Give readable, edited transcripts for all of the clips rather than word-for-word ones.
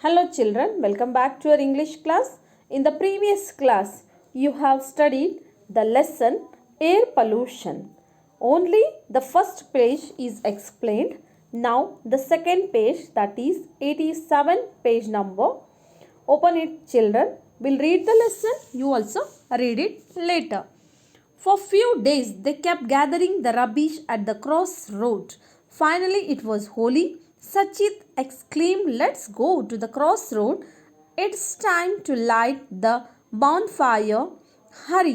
Hello children, welcome back to our English class. In the previous class, you have studied the lesson air pollution. Only the first page is explained. Now the second page, that is 87 page number. Open it children. We'll read the lesson. You also read it later. For few days they kept gathering the rubbish at the crossroad. Finally it was Holi. Sachit exclaimed, "Let's go to the crossroad. It's time to light the bonfire. Hurry."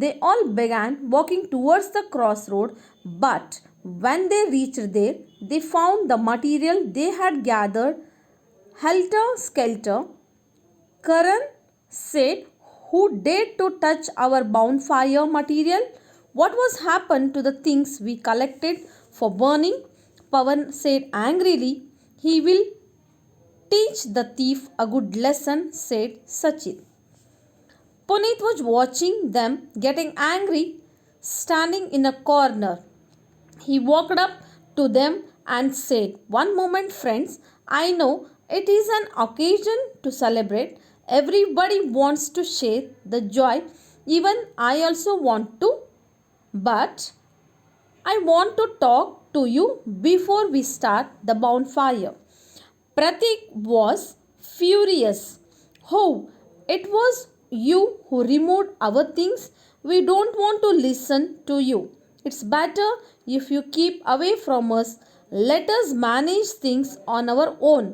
They all began walking towards the crossroad, but when they reached there, they found the material they had gathered helter-skelter. Karan said, "Who dared to touch our bonfire material? What was happened to the things we collected for burning?" Pawan said angrily. "He will teach the thief a good lesson," said Sachit. Puneet was watching them getting angry, standing in a corner. He walked up to them and said, "One moment, friends. I know it is an occasion to celebrate. Everybody wants to share the joy. Even I also want to. But I want to talk to you before we start the bonfire." Pratik was furious. "Oh, it was you who removed our things. We don't want to listen to you. It's better if you keep away from us. Let us manage things on our own,"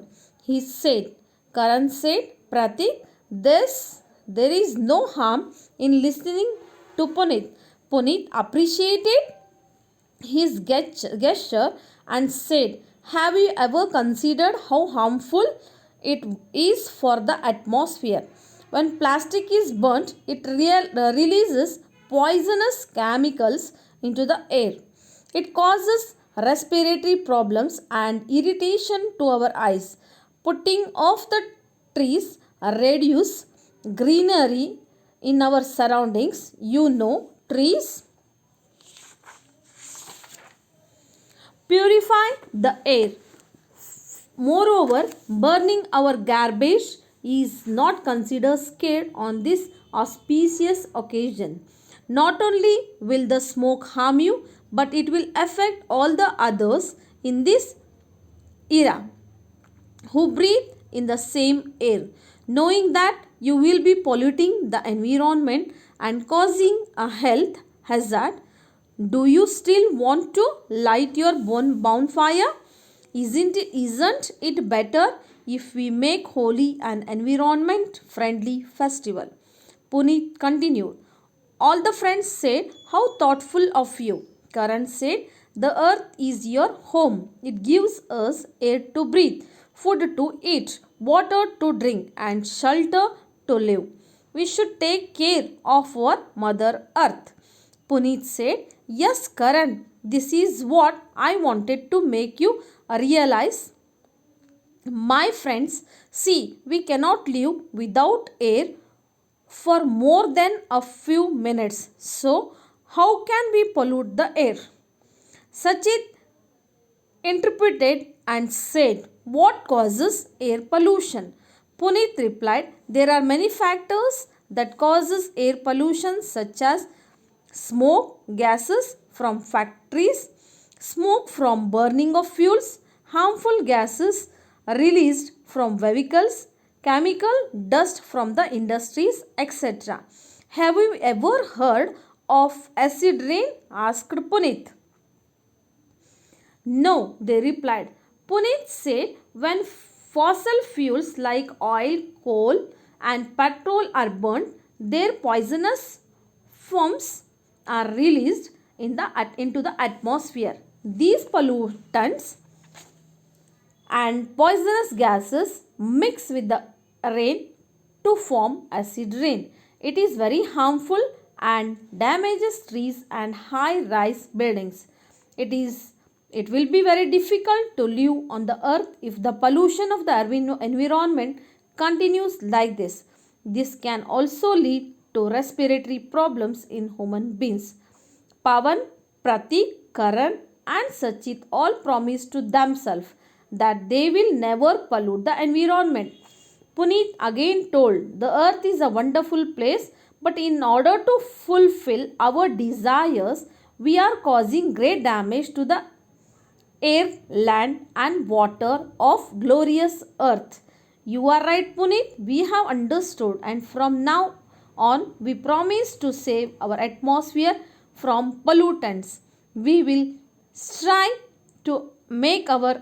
he said. Karan said, "Pratik, there is no harm in listening to Puneet." Puneet appreciated his gesture and said, "Have you ever considered how harmful it is for the atmosphere? When plastic is burnt, it releases poisonous chemicals into the air. It causes respiratory problems and irritation to our eyes. Putting off the trees reduce greenery in our surroundings. You know, trees purify the air. Moreover, burning our garbage is not considered scared on this auspicious occasion. Not only will the smoke harm you, but it will affect all the others in this era who breathe in the same air. Knowing that you will be polluting the environment and causing a health hazard, do you still want to light your bonfire? Isn't it better if we make Holi an environment friendly festival?" Puneet continued. All the friends said, "How thoughtful of you." Karan said, "The earth is your home. It gives us air to breathe, food to eat, water to drink, and shelter to live. We should take care of our Mother Earth." Puneet said, "Yes, Karan, this is what I wanted to make you realize. My friends, see, we cannot live without air for more than a few minutes. So, how can we pollute the air?" Sachit interpreted and said, "What causes air pollution?" Puneet replied, "There are many factors that causes air pollution, such as smoke, gases from factories, smoke from burning of fuels, harmful gases released from vehicles, chemical dust from the industries, etc." "Have you ever heard of acid rain?" asked Puneet. "No," they replied. Puneet said, "When fossil fuels like oil, coal and petrol are burnt, their poisonous fumes are released into the atmosphere. These pollutants and poisonous gases mix with the rain to form acid rain. It is very harmful and damages trees and high-rise buildings. It will be very difficult to live on the earth if the pollution of the environment continues like this. This can also lead to respiratory problems in human beings." Pawan, Pratik, Karan and Sachit all promised to themselves that they will never pollute the environment. Puneet again told, the earth is a wonderful place, but in order to fulfill our desires, we are causing great damage to the air, land, and water of glorious earth. You are right, Puneet. We have understood, and from now on, we promise to save our atmosphere from pollutants. We will strive to make our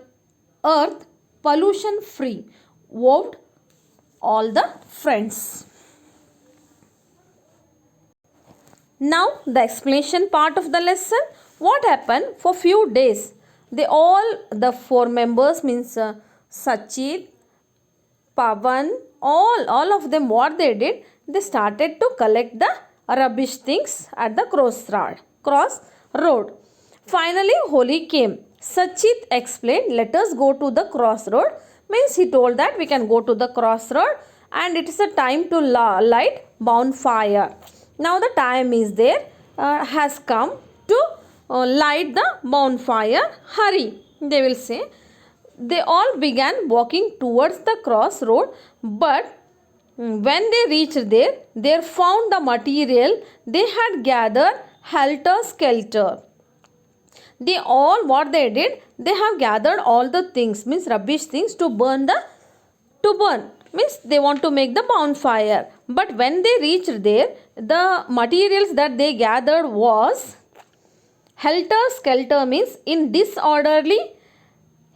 earth pollution free. Vote all the friends. Now the explanation part of the lesson. What happened for few days? The four members means Sachit, Pavan, all of them, what they did, they started to collect the rubbish things at the crossroad. Finally Holi came. Sachit explained, let us go to the crossroad. Means he told that we can go to the crossroad and it is a time to light bonfire. Now the time is there, has come to light the bonfire. Hurry, they will say. They all began walking towards the crossroad, but when they reached there, they found the material they had gathered helter-skelter. They all, what they did, they have gathered all the things, means rubbish things to burn, means they want to make the bonfire. But when they reached there, the materials that they gathered was helter-skelter, means in disorderly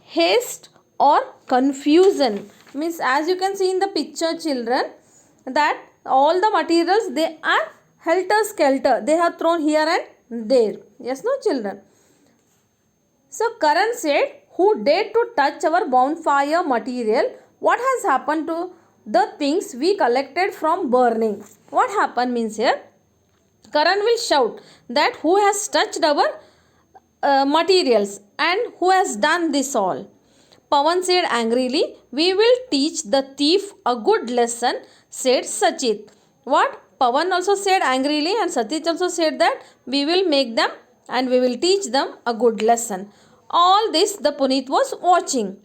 haste or confusion. Means as you can see in the picture, children, that all the materials, they are helter-skelter. They have thrown here and there. Yes, no, children? So Karan said, who dared to touch our bonfire material? What has happened to the things we collected from burning? What happened means here, Karan will shout that who has touched our materials and who has done this all. Pawan said angrily, we will teach the thief a good lesson, said Sachit. What? Pawan also said angrily and Sachit also said that we will make them and we will teach them a good lesson. All this the Puneet was watching.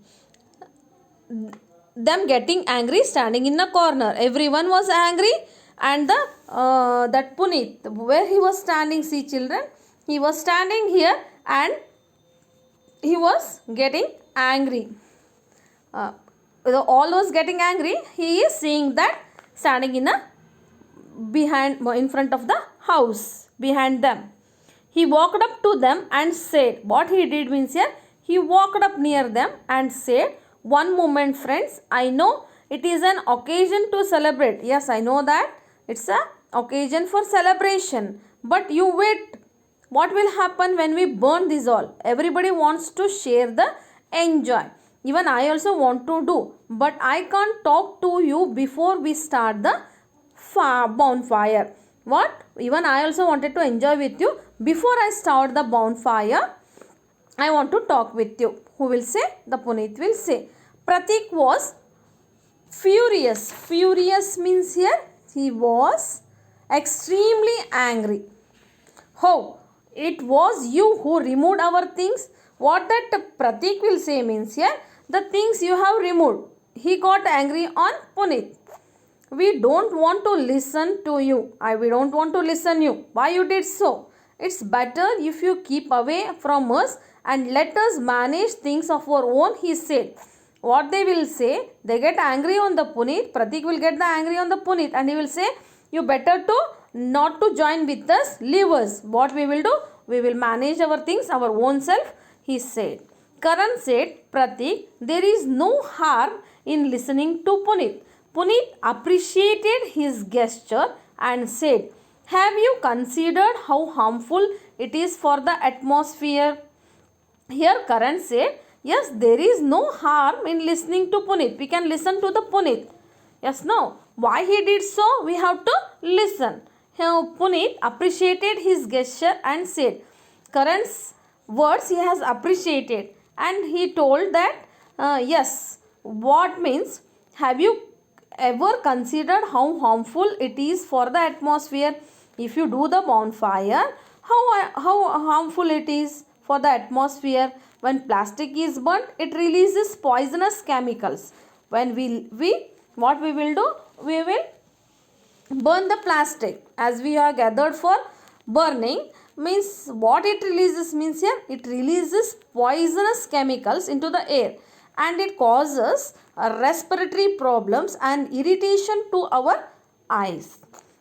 Them getting angry, standing in a corner. Everyone was angry and that Puneet, where he was standing, see children, he was standing here and he was getting angry. All was getting angry. He is seeing that standing in front of the house, behind them. He walked up to them and said, what he did means here, he walked up near them and said, one moment friends, I know it is an occasion to celebrate. Yes, I know that it's an occasion for celebration. But you wait, what will happen when we burn this all? Everybody wants to share the enjoy. Even I also want to do, but I can't talk to you before we start the bonfire. What? Even I also wanted to enjoy with you. Before I start the bonfire, I want to talk with you. Who will say? The Puneet will say. Pratik was furious. Furious means here, he was extremely angry. How? It was you who removed our things. What that Pratik will say means here, the things you have removed. He got angry on Puneet. We don't want to listen to you. We don't want to listen you. Why you did so? It's better if you keep away from us and let us manage things of our own, he said. What they will say, they get angry on the Puneet. Pratik will get the angry on the Puneet and he will say, you better to not to join with us, leave us. What we will do? We will manage our things, our own self, he said. Karan said, Pratik, there is no harm in listening to Puneet. Puneet appreciated his gesture and said, have you considered how harmful it is for the atmosphere? Here Karan said, yes, there is no harm in listening to Puneet. We can listen to the Puneet. Yes, no. Why he did so? We have to listen. Here Puneet appreciated his gesture and said, Karan's words he has appreciated and he told that, yes, what means, have you ever considered how harmful it is for the atmosphere? If you do the bonfire, how harmful it is for the atmosphere. When plastic is burnt, it releases poisonous chemicals. When we what we will do? We will burn the plastic. As we are gathered for burning, means what it releases means here, it releases poisonous chemicals into the air, and it causes respiratory problems and irritation to our eyes.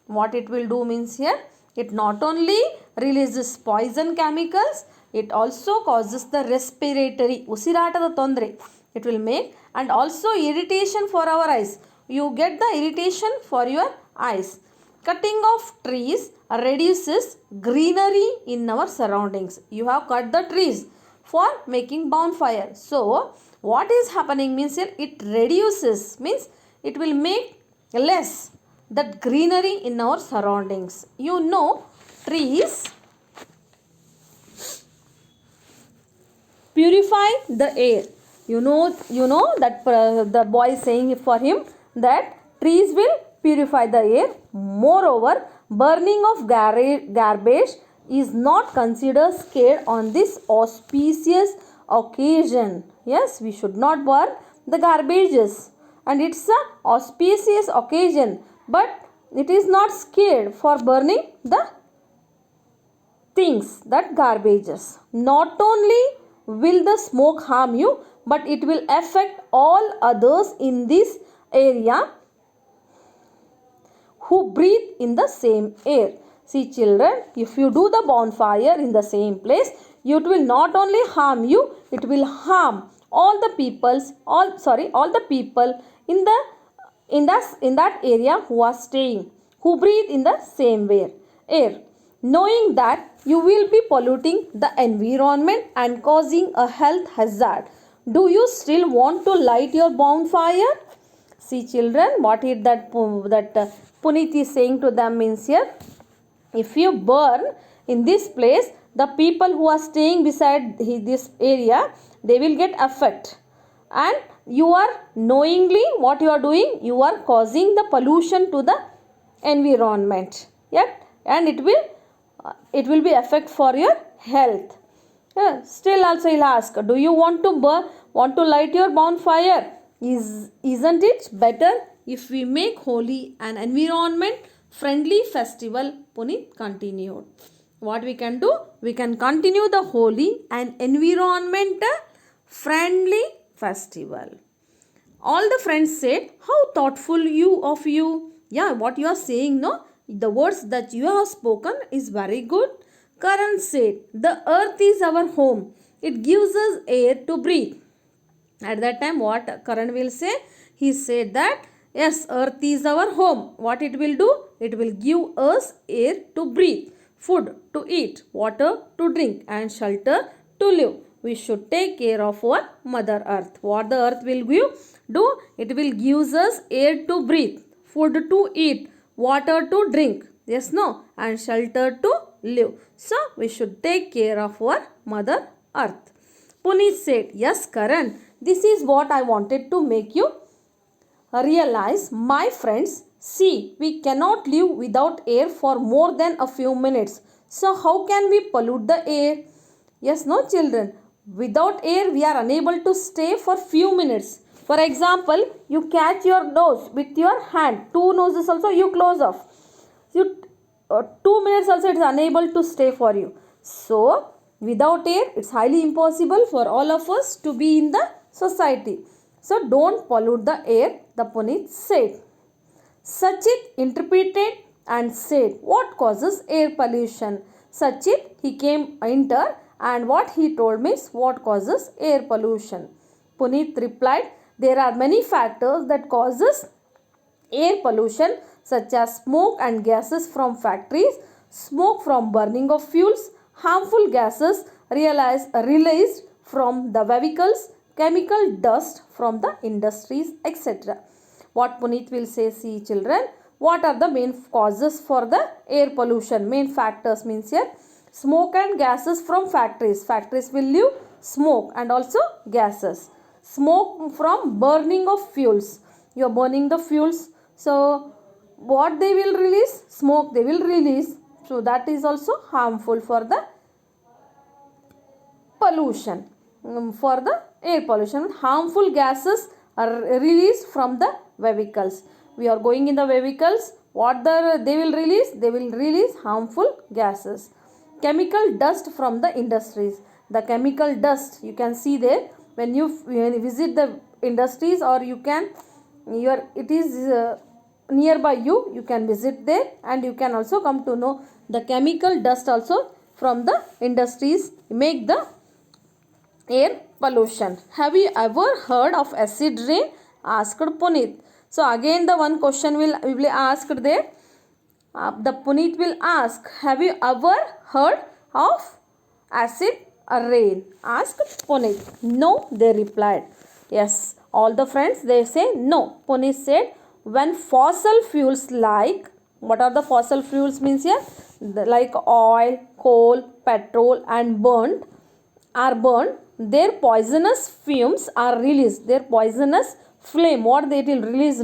What it will do means here, it not only releases poison chemicals, it also causes the respiratory usiratada tondre it will make, and also irritation for our eyes. You get the irritation for your eyes. Cutting of trees reduces greenery in our surroundings. You have cut the trees for making bonfire. So what is happening means here, it reduces means it will make less that greenery in our surroundings. You know, trees purify the air. You know that the boy is saying for him that trees will purify the air. Moreover, burning of garbage is not considered scared on this auspicious occasion. Yes, we should not burn the garbages, and it's a auspicious occasion, but it is not scared for burning the things, that garbages. Not only will the smoke harm you, but it will affect all others in this area who breathe in the same air. See children, if you do the bonfire in the same place, it will not only harm you, it will harm all the all the people in that area who are staying, who breathe in the same air. Knowing that you will be polluting the environment and causing a health hazard, do you still want to light your bonfire? See children, what is that Puneet is saying to them means here, if you burn in this place, the people who are staying beside this area, they will get affected, and you are knowingly what you are doing, you are causing the pollution to the environment. Yet, and it will be effect for your health. Still also he'll ask, do you want to light your bonfire? Isn't it better if we make Holi an environment friendly festival? Puneet continued. What we can do? We can continue the Holi an environmental friendly festival. All the friends said, how thoughtful of you. Yeah, what you are saying, no? The words that you have spoken is very good. Karan said, the earth is our home. It gives us air to breathe. At that time, what Karan will say? He said that, yes, earth is our home. What it will do? It will give us air to breathe, food to eat, water to drink, and shelter to live. We should take care of our Mother Earth. What the earth will do? It will give us air to breathe, food to eat, water to drink, yes, no, and shelter to live. So, we should take care of our Mother Earth. Puneet said, yes, Karan, this is what I wanted to make you realize. My friends, see, we cannot live without air for more than a few minutes. So, how can we pollute the air? Yes, no, children. Without air, we are unable to stay for few minutes. For example, you catch your nose with your hand. Two noses also you close off. 2 minutes also it is unable to stay for you. So, without air, it's highly impossible for all of us to be in the society. So, don't pollute the air, the Puneet said. Sachit interpreted and said, what causes air pollution? Sachit, he came enter, and what he told me is what causes air pollution. Puneet replied, there are many factors that causes air pollution, such as smoke and gases from factories, smoke from burning of fuels, harmful gases released from the vehicles, chemical dust from the industries, etc. What Puneet will say, see children, what are the main causes for the air pollution? Main factors means here, smoke and gases from factories. Factories will leave smoke and also gases. Smoke from burning of fuels. You are burning the fuels. So, what they will release? Smoke they will release. So, that is also harmful for the pollution. For the air pollution, harmful gases are released from the vehicles. We are going in the vehicles. What they will release? They will release harmful gases. Chemical dust from the industries. The chemical dust you can see there when you visit the industries, or you can it is nearby you can visit there, and you can also come to know the chemical dust also from the industries make the air pollution. Have you ever heard of acid rain? Asked Puneet. So again the one question will be asked there. The Puneet will ask, have you ever heard of acid rain? Asked Puneet. No, they replied. Yes, all the friends they say no. Puneet said, when fossil fuels like, what are the fossil fuels means here? Like oil, coal, petrol and are burned, their poisonous fumes are released. Their poisonous flame, what they will release,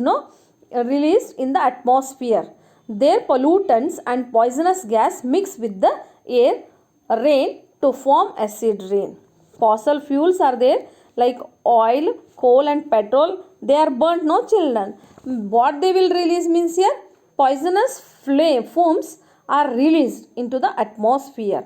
released in the atmosphere. Their pollutants and poisonous gas mix with the air rain to form acid rain. Fossil fuels are there like oil, coal and petrol. They are burnt, no children. What they will release means here, poisonous fumes are released into the atmosphere.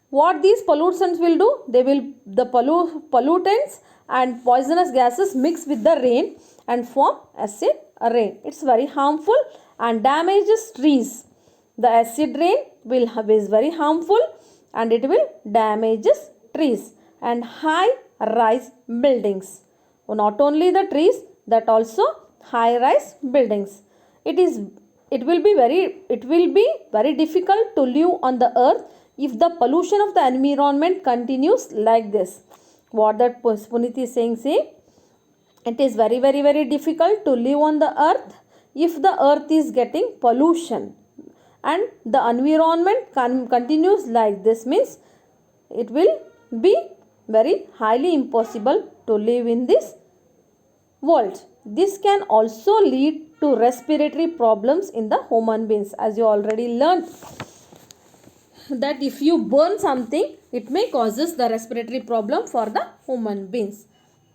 What these pollutants will do? They will, the pollutants and poisonous gases mix with the rain and form acid rain. It's very harmful and damages trees. The acid rain is very harmful and it will damages trees and high rise buildings. Not only the trees, that also high rise buildings. It will be very difficult to live on the earth if the pollution of the environment continues like this. What that Puneet is saying, it is very difficult to live on the earth if the earth is getting pollution and the environment continues like this, means it will be very highly impossible to live in this world. This can also lead to respiratory problems in the human beings, as you already learned that if you burn something, it may causes the respiratory problem for the human beings.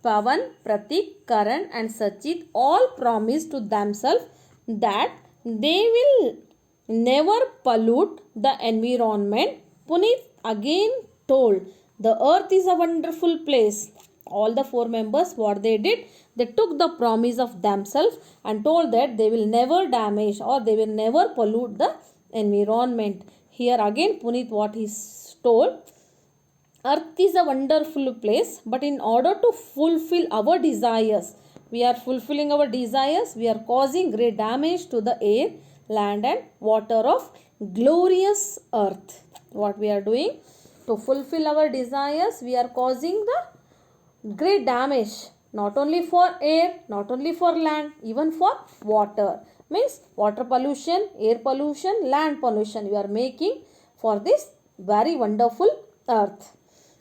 Pavan, Pratik, Karan and Sachit all promised to themselves that they will never pollute the environment. Puneet again told, the earth is a wonderful place. All the 4 members, what they did, they took the promise of themselves and told that they will never damage or they will never pollute the environment. Here again Puneet what he told, earth is a wonderful place, but in order to fulfill our desires, we are fulfilling our desires, we are causing great damage to the air, land and water of glorious earth. What we are doing? To fulfill our desires, we are causing the great damage, not only for air, not only for land, even for water. Means water pollution, air pollution, land pollution we are making for this very wonderful earth.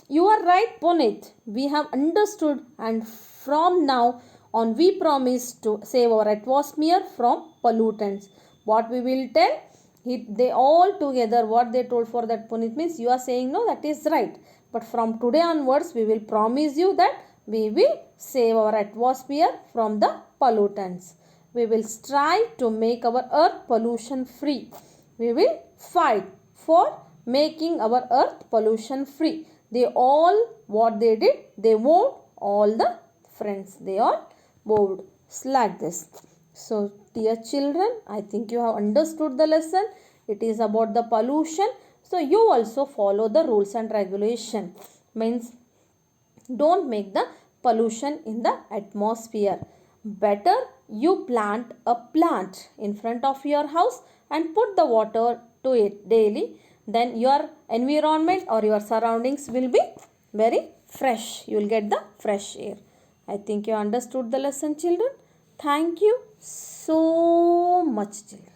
You are right, Puneet. We have understood, and from now on we promise to save our atmosphere from pollutants. What we will tell? They all together what they told for that, Puneet, means you are saying no, that is right. But from today onwards we will promise you that we will save our atmosphere from the pollutants. We will strive to make our earth pollution free. We will fight for making our earth pollution free. They all, what they did, they vowed, all the friends, they all vowed like this. So dear children, I think you have understood the lesson. It is about the pollution. So you also follow the rules and regulation. Means don't make the pollution in the atmosphere. Better you plant a plant in front of your house and put the water to it daily. Then your environment or your surroundings will be very fresh. You will get the fresh air. I think you understood the lesson, children. Thank you so much, children.